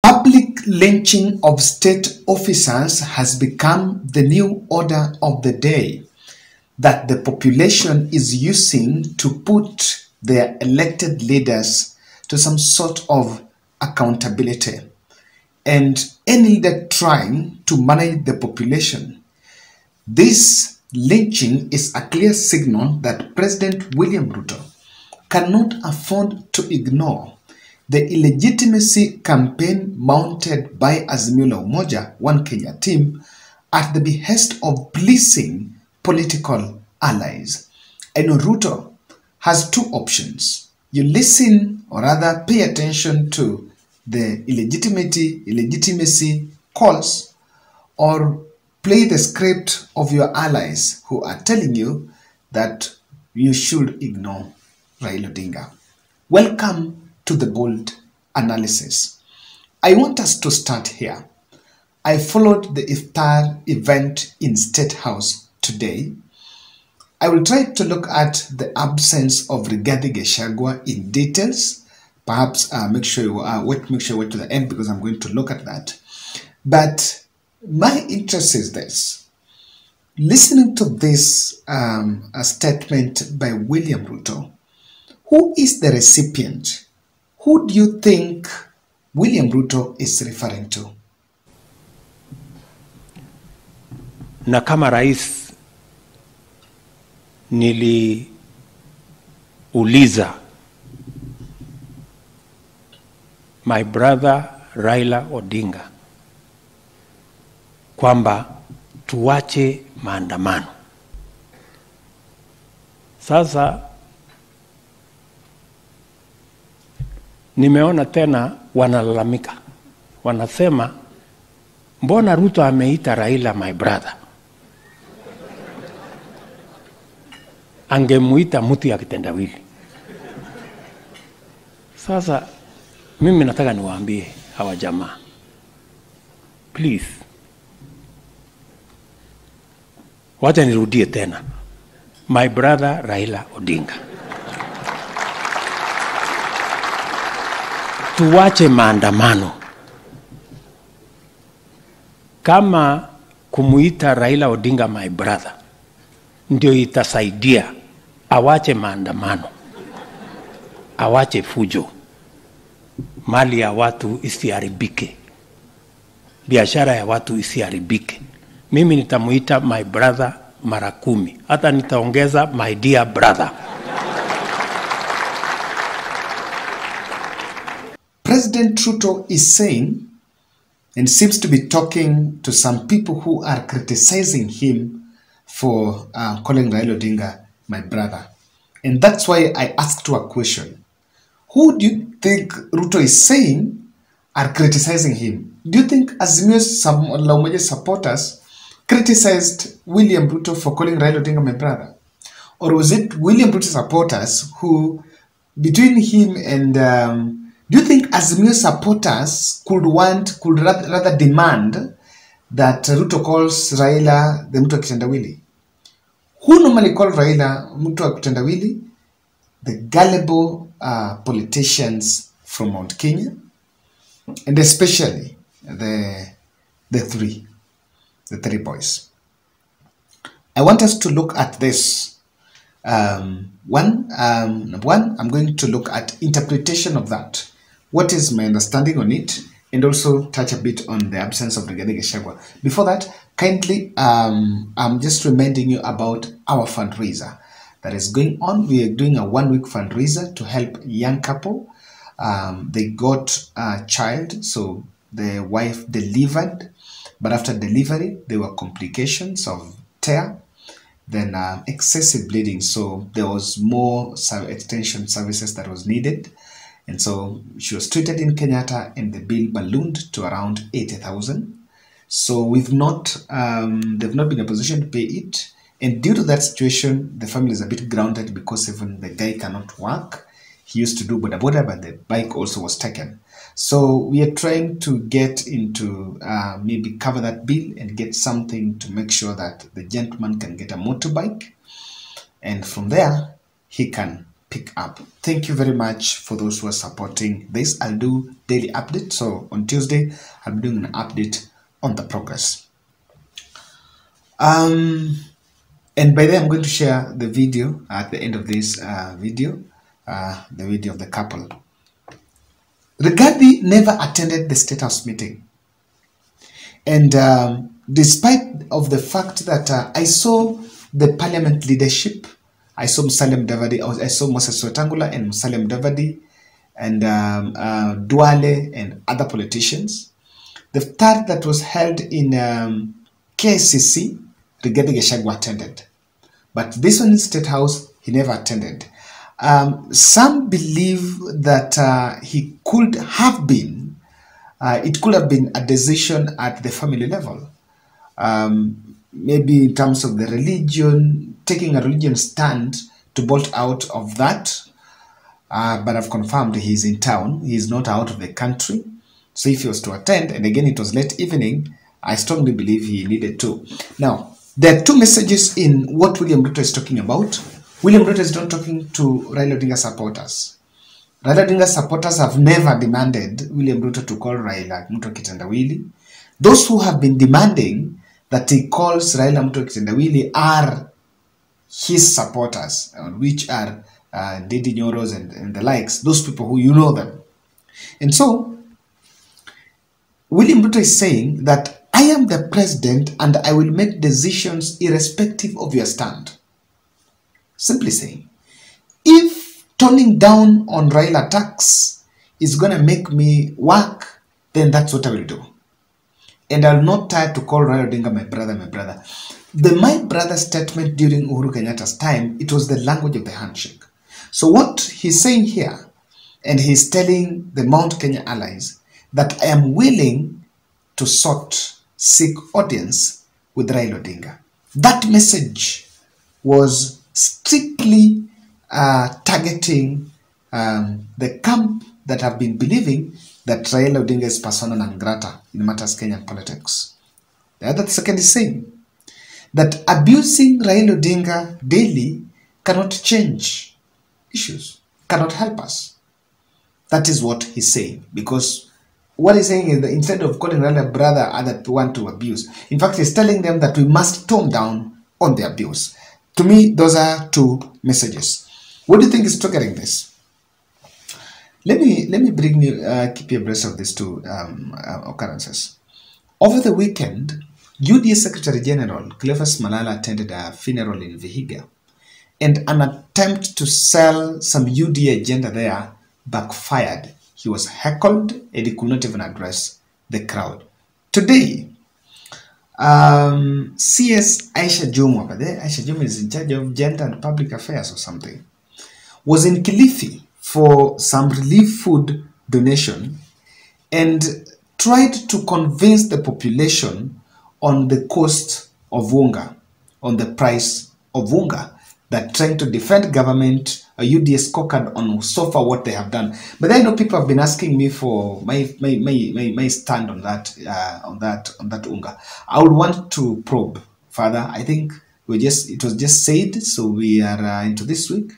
Public lynching of state officers has become the new order of the day that the population is using to put their elected leaders to some sort of accountability. And any leader trying to manage the population, this lynching is a clear signal that President William Ruto cannot afford to ignore the illegitimacy campaign mounted by Azimio la Umoja, One Kenya team, at the behest of pleasing political allies. And Ruto has two options. You listen, or rather pay attention to the illegitimacy calls, or play the script of your allies who are telling you that you should ignore Raila Odinga. Welcome to the bold analysis. I want us to start here. I followed the iftar event in Statehouse today. I will try to look at the absence of Rigathi in details. Perhaps make sure you wait to the end, because I'm going to look at that. But my interest is this. Listening to this statement by William Ruto, who is the recipient? Who do you think William Ruto is referring to? Na kama rais niliuliza my brother Raila Odinga kwamba tuwache maandamano. Sasa nimeona tena wanalalamika. Wanasema mbona Ruto ameita Raila my brother? Angemuita mtu ya kitendawili. Sasa mimi nataka niwaambie hawa jamaa, please, wacha nirudie tena, my brother Raila Odinga, tuwache maandamano. Kama kumuita Raila Odinga my brother ndio itasaidia awache maandamano, awache fujo, mali ya watu isiharibike, biashara ya watu isiharibike, mimi nitamuita my brother mara 10, hata nitaongeza my dear brother. President Ruto is saying, and seems to be talking to some people who are criticizing him for calling Raila Odinga my brother. And that's why I asked you a question. Who do you think Ruto is saying are criticizing him? Do you think Azimio la Umoja supporters criticized William Ruto for calling Raila Odinga my brother? Or was it William Ruto supporters who, between him and, do you think Azimio supporters could rather demand that Ruto calls Raila the mtu wa kitendawili? Who normally call Raila mtu wa kitendawili? The gullible politicians from Mount Kenya, and especially the three boys. I want us to look at this. Number one, I'm going to look at interpretation of that. What is my understanding on it? And also touch a bit on the absence of Rigathi. Before that, kindly, I'm just reminding you about our fundraiser that is going on. We are doing a 1-week fundraiser to help a young couple. They got a child, so the wife delivered, but after delivery, there were complications of tear, then excessive bleeding. So there was more extension services that was needed. And so she was treated in Kenyatta, and the bill ballooned to around 80,000. So they've not been in a position to pay it. And due to that situation, the family is a bit grounded because even the guy cannot work. He used to do boda boda, but the bike also was taken. So we are trying to get into maybe cover that bill and get something to make sure that the gentleman can get a motorbike. And from there, he can pick up. Thank you very much for those who are supporting this. I'll do daily updates. So on Tuesday, I'll be doing an update on the progress. And by then, I'm going to share the video at the end of this video, the video of the couple. Rigathi never attended the Statehouse meeting. And despite of the fact that I saw the parliament leadership, I saw Musalia Mudavadi, I saw Moses Wetangula and Musalia Mudavadi and Duale and other politicians. The third that was held in KCC, Rigathi Gachagua attended. But this one in Statehouse, he never attended. Some believe that he could have been, it could have been a decision at the family level. Maybe in terms of the religion, taking a religion stand to bolt out of that. But I've confirmed he's in town. He's not out of the country. So if he was to attend, and again it was late evening, I strongly believe he needed to. Now, there are two messages in what William Ruto is talking about. William Ruto is not talking to Raila Odinga supporters. Raila Odinga supporters have never demanded William Ruto to call Raila Mto Kitendawili. Those who have been demanding that he calls Raila Mto Kitendawili are his supporters, which are Didi Nyoros and the likes, those people who you know them. And so, William Ruto is saying that I am the president and I will make decisions irrespective of your stand. Simply saying, if turning down on Raila attacks is going to make me work, then that's what I will do. And I'll not try to call Raila Odinga my brother, my brother. The my brother statement during Uhuru Kenyatta's time, it was the language of the handshake. So what he's saying here, and he's telling the Mount Kenya allies, that I am willing to seek audience with Raila Odinga. That message was strictly targeting the camp that have been believing that Raila Odinga is persona non grata in matters Kenyan politics. The other second is saying that abusing Raila Odinga daily cannot change issues, cannot help us. That is what he's saying, because what he's saying is that instead of calling Raila brother, other want to abuse. In fact, he's telling them that we must tone down on the abuse. To me, those are two messages. What do you think is triggering this? Let me bring you, keep you abreast of these two occurrences. Over the weekend, UDA Secretary General Cleophas Malala attended a funeral in Vihiga, and an attempt to sell some UDA agenda there backfired. He was heckled and he could not even address the crowd. Today, CS Ichungwa-Jumwa, but there Ichungwa-Jumwa is in charge of gender and public affairs or something, was in Kilifi for some relief food donation and tried to convince the population on the cost of unga, on the price of unga, that trying to defend government, UDA scorecard on so far what they have done. But I know people have been asking me for my stand on that unga. I would want to probe further. I think it was just said, so we are into this week.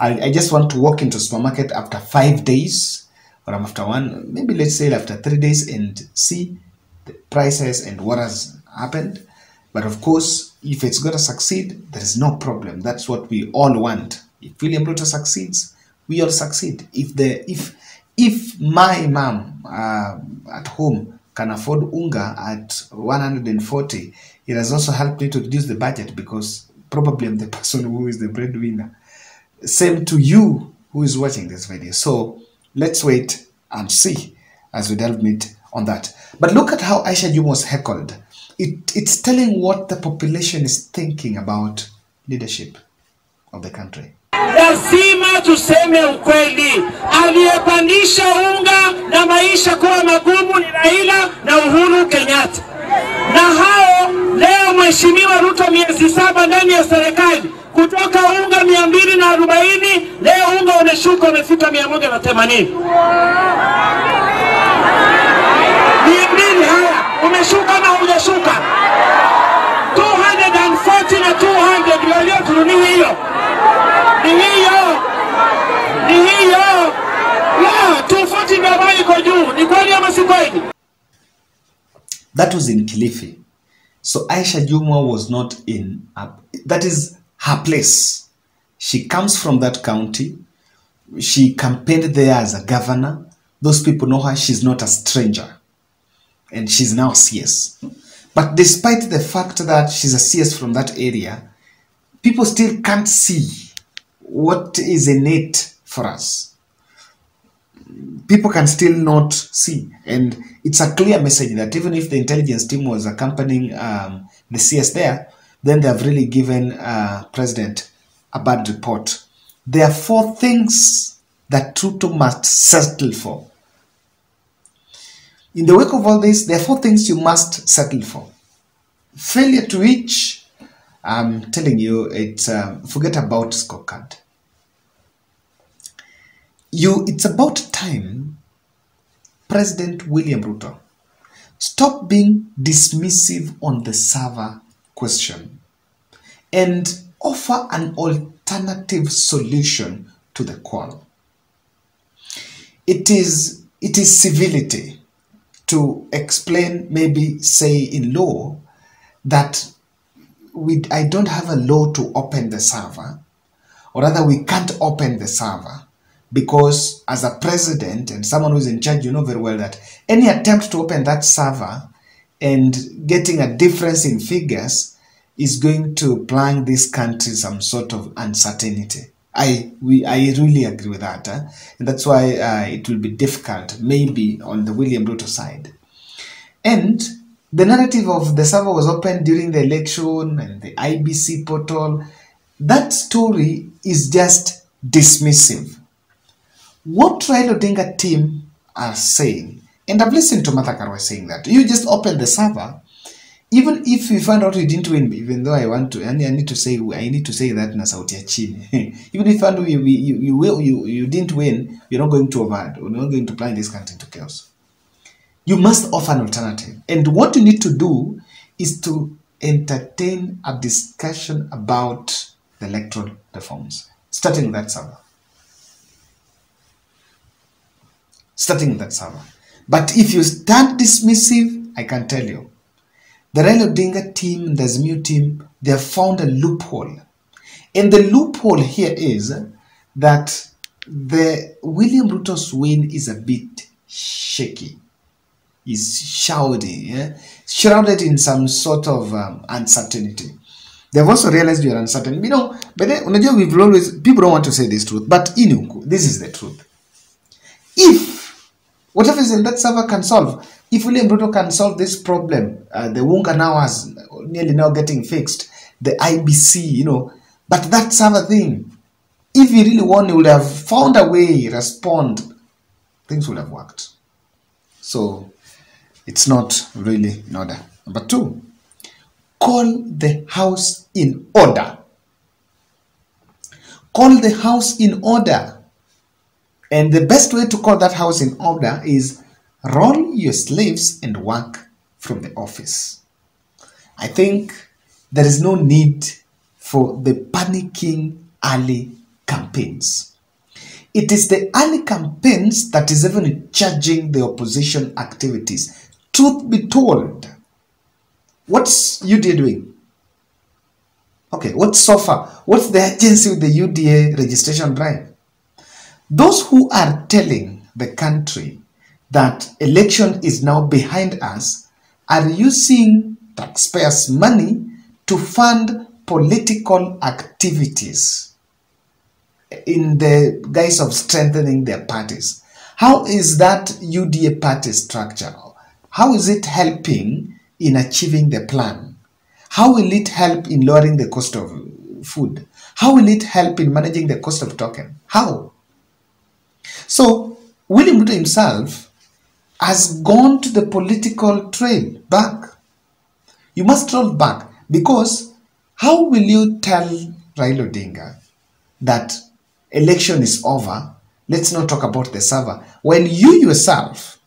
I just want to walk into supermarket after 5 days, or after one, maybe let's say after 3 days, and see the prices and what has happened. But of course, if it's going to succeed, there is no problem. That's what we all want. If William Ruto succeeds, we all succeed. If my mom at home can afford unga at 140, it has also helped me to reduce the budget, because probably I'm the person who is the breadwinner. Same to you who is watching this video. So let's wait and see as we delve meat on that. But look at how Ichungwa-Jumwa was heckled. It's telling what the population is thinking about leadership of the country. Lazima tuseme ukweli. Aliyepandisha unga na maisha kuwa magumu ni Raila na Uhuru Kenyatta. Na hao leo Mheshimiwa Ruto miezi 7 ndani ya serikali, kutoka unga 240 leo unga unashuka umefika 180. Umeshuka na hujashuka. 240 na 200 ndio leo turuni hiyo. Ni hiyo. Mawe iko juu. Ni kweli ama si kweli? That was in Kilifi. So Ichungwa-Jumwa was not in, that is her place. She comes from that county. She campaigned there as a governor. Those people know her. She's not a stranger. And she's now a CS. But despite the fact that she's a CS from that area, people still can't see what is in it for us. People can still not see. And it's a clear message that even if the intelligence team was accompanying the CS there, then they have really given President a bad report. There are 4 things that Ruto must settle for. In the wake of all this, there are 4 things you must settle for. Failure to which, I'm telling you, it's forget about scorecard. It's about time President William Ruto stop being dismissive on the server question and offer an alternative solution to the quarrel. It is civility to explain, maybe say in law, that I don't have a law to open the server, or rather we can't open the server, because as a president and someone who's in charge, you know very well that any attempt to open that server and getting a difference in figures is going to plunge this country some sort of uncertainty. I really agree with that. And that's why it will be difficult, maybe on the William Ruto side. And the narrative of the server was opened during the election and the IBC portal, that story is just dismissive. What Raila Odinga team are saying, and I've listened to Martha Karua saying that, you just open the server, even if you find out you didn't win, even though I need to say that na sauti ya chini. Even if you find out you didn't win, you're not going to we're not going to plunge this country into chaos. You must offer an alternative. And what you need to do is to entertain a discussion about the electoral reforms, starting with that server. Starting with that server. But if you stand dismissive, I can tell you, the Raila Odinga team, the Azimio team, they have found a loophole. And the loophole here is that the William Ruto's win is a bit shaky. Is shrouded in some sort of uncertainty. They've also realized you're uncertain. You know, but then, we've always, people don't want to say this truth, but this is the truth. If whatever is in that server can solve, if William Ruto can solve this problem, the Wunga now has nearly now getting fixed, the IBC, but that server thing, if he really won, he would have found a way, respond, things would have worked. So, it's not really in order. Number 2, call the house in order. Call the house in order. And the best way to call that house in order is roll your sleeves and work from the office. I think there is no need for the panicking early campaigns. It is the early campaigns that is even charging the opposition activities. Truth be told, what's UDA doing? Okay, what's SOFA? What's the agency with the UDA registration drive? Those who are telling the country that election is now behind us are using taxpayers' money to fund political activities in the guise of strengthening their parties. How is that UDA party structure? How is it helping in achieving the plan? How will it help in lowering the cost of food? How will it help in managing the cost of token? How? So, William Ruto himself has gone to the political trail back. You must roll back, because how will you tell Raila Odinga that election is over, let's not talk about the server, when you yourself,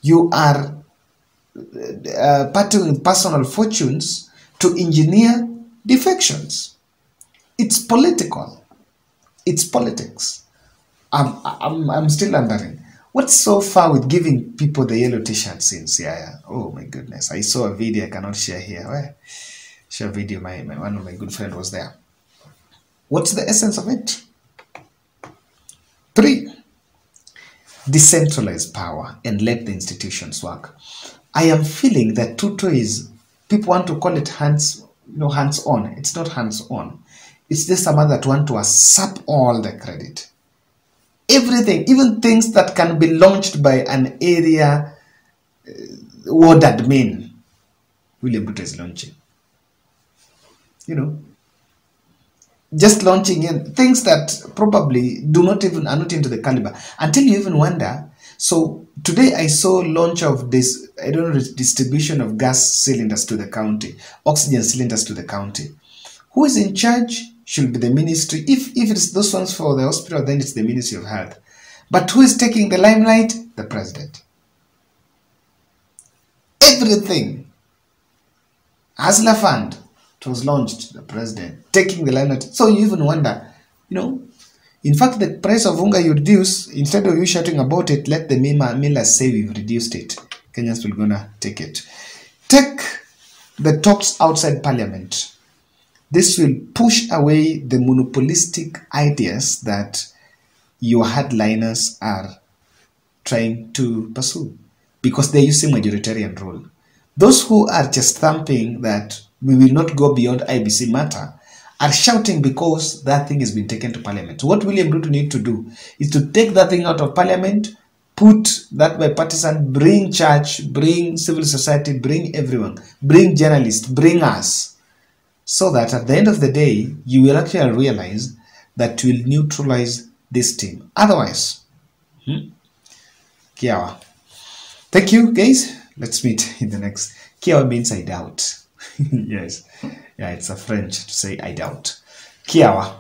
you are parting with personal fortunes to engineer defections? It's political. It's politics. I'm still wondering, What's so far with giving people the yellow t-shirt since? Yeah. Oh my goodness. I saw a video I cannot share here. Well, share a video. One of my good friends was there. What's the essence of it? 3, decentralize power and let the institutions work. I am feeling that Ruto is, people want to call it hands-on. It's not hands-on. It's just someone that want to usurp all the credit. Everything, even things that can be launched by an area ward admin, William Ruto is launching. You know, just launching in things that probably are not into the caliber, until you even wonder. So today I saw launch of this, I don't know, distribution of gas cylinders to the county, oxygen cylinders to the county. Who is in charge? Should be the ministry. If it's those ones for the hospital, then it's the Ministry of Health. But who is taking the limelight? The president. Everything. Hustler Fund, it was launched, the president taking the limelight. So you even wonder, you know, in fact, the price of unga you reduce, instead of you shouting about it, let the millers say we've reduced it. Kenyans will gonna take it. Take the talks outside parliament. This will push away the monopolistic ideas that your hardliners are trying to pursue, because they're using majoritarian rule. Those who are just thumping that we will not go beyond IBC matter are shouting because that thing has been taken to parliament. What William Ruto need to do is to take that thing out of parliament, put that bipartisan, bring church, bring civil society, bring everyone, bring journalists, bring us, so that at the end of the day, you will actually realize that you will neutralize this team. Otherwise, Kiawa. Thank you, guys. Let's meet in the next. Kiawa means I doubt. Yes. Yeah, it's a French to say I doubt. Kiawa.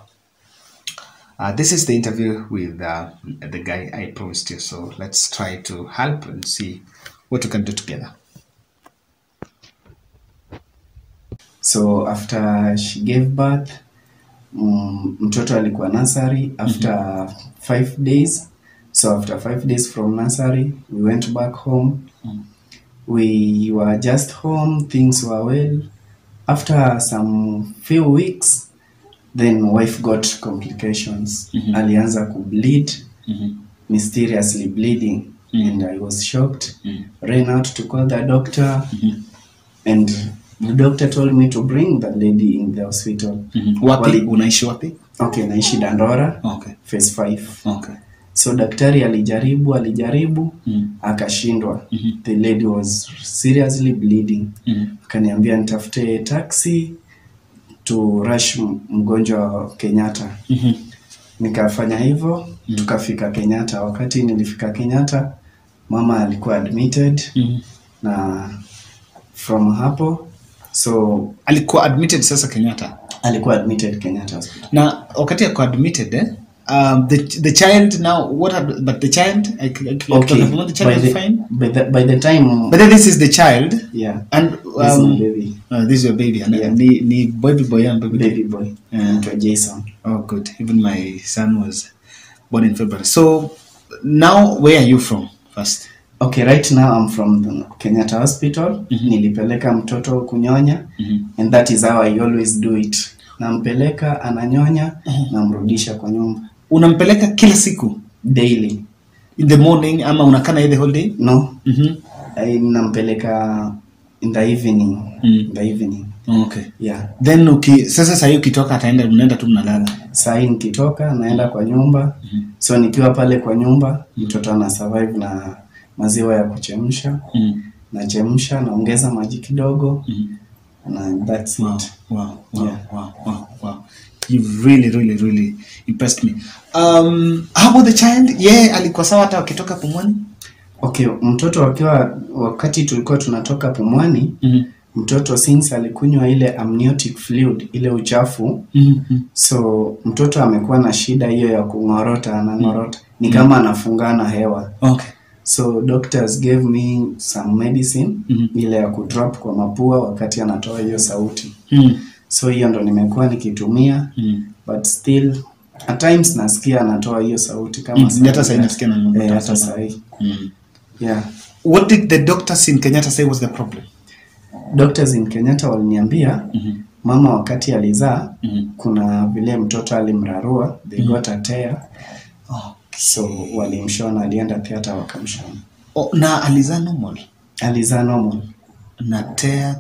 This is the interview with the guy I promised you. So let's try to help and see what we can do together. So after she gave birth, mtoto alikuwa nursery after 5 days. So after 5 days from nursery, we went back home. We were just home, things were well. After some few weeks, then wife got complications. Alianza kubleed, mysteriously bleeding, and I was shocked. Ran out to call the doctor, and the doctor told me to bring the lady in the hospital. Wapi? Unaishi wapi? Okay, naishi Dandora. Okay. Phase 5. Okay. So daktari alijaribu, akashindwa. The lady was seriously bleeding. Akaniambia nitafute taxi to rush mgonjwa Kenyatta. Nikafanya hivyo, tukafika Kenyatta. Wakati nilifika Kenyatta, mama alikuwa admitted. Na from hapo, so alikuwa admitted sasa Kenyatta. Alikuwa admitted Kenyatta hospital. Na wakati alikuwa admitted, the child now, what happened? But the child, okay. The child is fine. By the time, but then this is the child. Yeah. And this is my baby. This is your baby. And yeah. Ni baby boy and baby boy. To Jason. Oh, good. Even my son was born in February. So now, where are you from first? Okay, right now I'm from the Kenyatta Hospital. Nilipeleka mtoto kunyonya, and that is how I always do it. Nampeleka, ananyonya, namrudisha kwa nyumba. Unampeleka kila siku? Daily. In the morning, ama unakana the whole day? No. I nampeleka in the evening. In the evening. Okay. Yeah. Then sasa sahi ukitoka unaenda tu mnalala. Sahi nikitoka naenda kwa nyumba. So nikiwa pale kwa nyumba, mtoto ana survive na maziwa ya kuchemsha. Nachemsha, naongeza maji kidogo. And that's it. Wow. You've really impressed me. How about the child? Yeah, alikuwa sawa hata wakitoka Pumwani? Okay, mtoto wakati tulikuwa tunatoka Pumwani, mtoto since alikunywa ile amniotic fluid, ile uchafu, so mtoto amekuwa na shida hiyo ya kungorota, anangorota. Ni kama anafungana hewa. Okay. So doctors gave me some medicine, ile ya kudrop kwa mapua wakati anatoa hiyo sauti. So hiyo ndo nimekuwa nikitumia, but still At times nasikia anatoa hiyo sauti kama hata sasa nasikia na hata sasa. Yeah. What did the doctors in Kenyatta say was the problem? Doctors in Kenyatta waliniambia mama wakati alizaa kuna vile mtoto alimrarua, they got a tear. So walimshona, alienda theater wakamshona. Na alizaa normal? Alizaa normal. Na tear.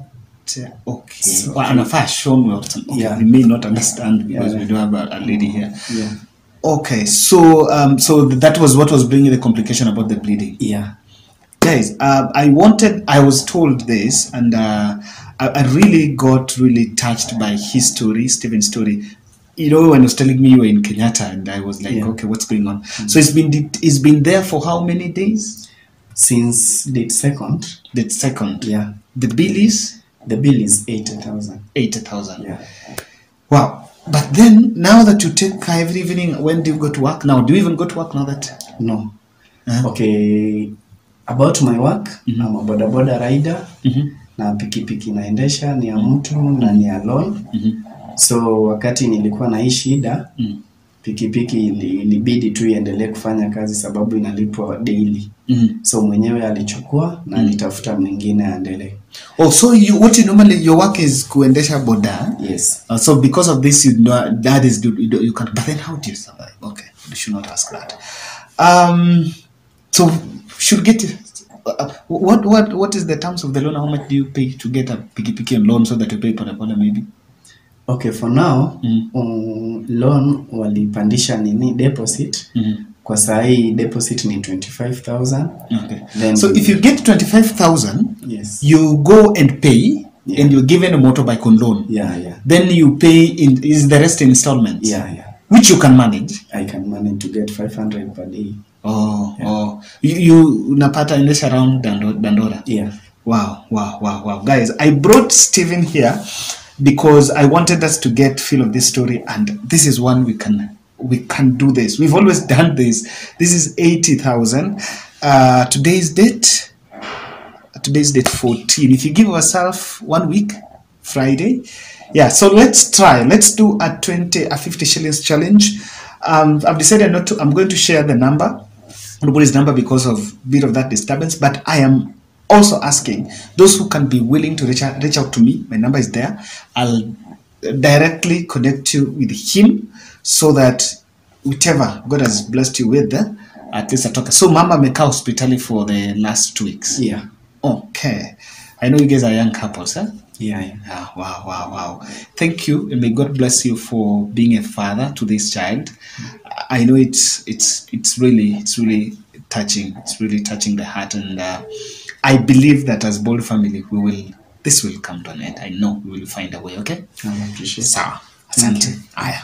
Okay. So, anafaa show me or something. Yeah. We may not understand because we don't have a lady here. Yeah. Okay. So that was what was bringing the complication about the bleeding. Yeah. Guys, I was told this, and I really got really touched by his story, Stephen's story. You know, when he was telling me you were in Kenyatta, and I was like, okay, what's going on? So it's been there for how many days? Since date 2nd. Date 2nd. Yeah. The bill is? The bill is 80,000. 80,000. Yeah. Wow. But then, now that you take care every evening, when do you go to work? Now, do you even go to work now that? No. Okay. About my work, I'm a boda rider. Na pikipiki naendesha ni ya mtu na ni ya loan. So wakati nilikuwa na hii shida, pikipiki ilibidi tu iendelee kufanya kazi sababu inalipwa daily. So mwenyewe alichukua na alitafuta mwingine aendelee. Oh, so your work is kuendesha boda? Yes. So because of this, you can. But then how do you survive? Okay, you should not ask that. So should get. What is the terms of the loan? How much do you pay to get a pikipiki on loan so that you pay pole maybe? Okay, for now, loan walipandisha nini deposit. Kwa sahi deposit ni 25,000. Okay. Then so if you get 25,000, yes, you go and pay, and you're given a motorbike on loan. Yeah. Then you pay is the rest in installments. Yeah. Which you can manage. I can manage to get 500 per day. You unapata endesha around Dandora. Yeah. Wow. Guys, I brought Stephen here because I wanted us to get feel of this story, and this is one we can do this. We've always done this. This is 80,000. Today's date 14. If you give yourself 1 week, Friday. Yeah, so let's try. Let's do a 50 shillings challenge. I've decided not to. I'm going to share the number, nobody's number, because of a bit of that disturbance. But I am also asking those who can be willing to reach out to me. My number is there. I'll directly connect you with him so that whichever God has blessed you with, at least I talk. So Mama amekaa hospitali for the last 2 weeks. Yeah. Okay. I know you guys are young couples, huh? Yeah. Wow. Thank you, and may God bless you for being a father to this child. I know it's really touching. It's really touching the heart, and I believe that as Bold family, this will come to an end. I know we will find a way. Okay. I appreciate it. Sawa. Asante. Aya.